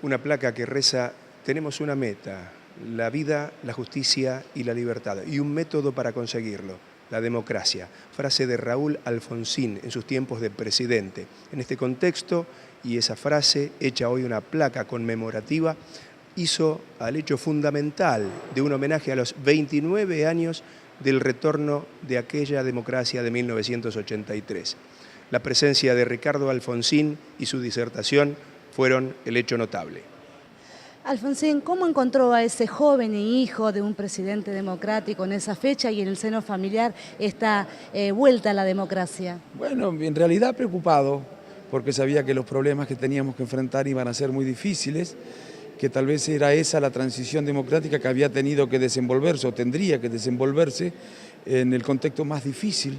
una placa que reza: tenemos una meta, la vida, la justicia y la libertad, y un método para conseguirlo, la democracia. Frase de Raúl Alfonsín en sus tiempos de presidente. En este contexto, y esa frase, hecha hoy una placa conmemorativa, hizo al hecho fundamental de un homenaje a los 29 años del retorno de aquella democracia de 1983. La presencia de Ricardo Alfonsín y su disertación fueron el hecho notable. Alfonsín, ¿cómo encontró a ese joven y hijo de un presidente democrático en esa fecha y en el seno familiar esta vuelta a la democracia? Bueno, en realidad preocupado, porque sabía que los problemas que teníamos que enfrentar iban a ser muy difíciles, que tal vez era esa la transición democrática que había tenido que desenvolverse o tendría que desenvolverse en el contexto más difícil,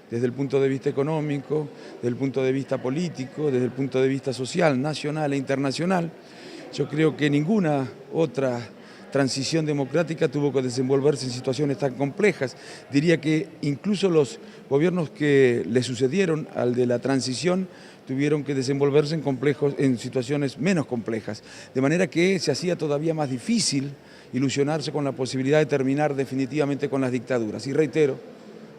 desde el punto de vista económico, desde el punto de vista político, desde el punto de vista social, nacional e internacional. Yo creo que ninguna otra transición democrática tuvo que desenvolverse en situaciones tan complejas. Diría que incluso los gobiernos que le sucedieron al de la transición tuvieron que desenvolverse en situaciones menos complejas, de manera que se hacía todavía más difícil ilusionarse con la posibilidad de terminar definitivamente con las dictaduras. Y reitero,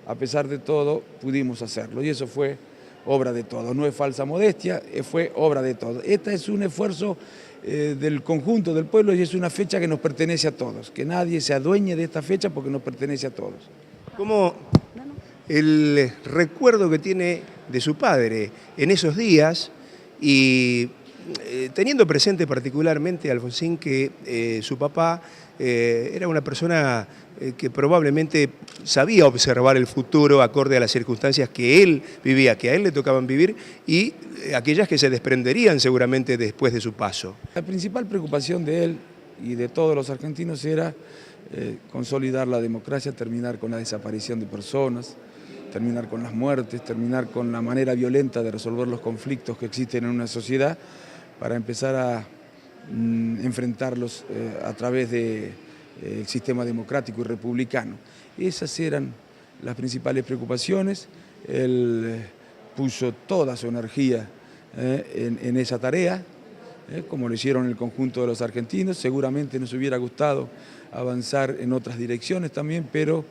a pesar de todo, pudimos hacerlo, y eso fue obra de todos. No es falsa modestia, fue obra de todos. Este es un esfuerzo del conjunto del pueblo y es una fecha que nos pertenece a todos. Que nadie se adueñe de esta fecha porque nos pertenece a todos. ¿Cómo el recuerdo que tiene de su padre en esos días y teniendo presente particularmente, Alfonsín, que su papá era una persona que probablemente sabía observar el futuro acorde a las circunstancias que él vivía, que a él le tocaban vivir, y aquellas que se desprenderían seguramente después de su paso? La principal preocupación de él y de todos los argentinos era consolidar la democracia, terminar con la desaparición de personas, terminar con las muertes, terminar con la manera violenta de resolver los conflictos que existen en una sociedad, para empezar a enfrentarlos a través del sistema democrático y republicano. Esas eran las principales preocupaciones. Él puso toda su energía en esa tarea, como lo hicieron el conjunto de los argentinos. Seguramente nos hubiera gustado avanzar en otras direcciones también, pero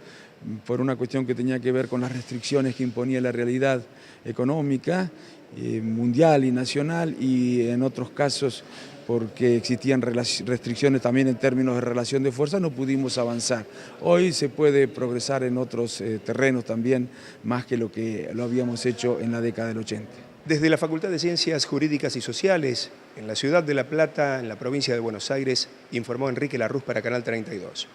por una cuestión que tenía que ver con las restricciones que imponía la realidad económica, mundial y nacional, y en otros casos porque existían restricciones también en términos de relación de fuerza, no pudimos avanzar. Hoy se puede progresar en otros terrenos también, más que lo habíamos hecho en la década del 80. Desde la Facultad de Ciencias Jurídicas y Sociales, en la ciudad de La Plata, en la provincia de Buenos Aires, informó Enrique Larruz para Canal 32.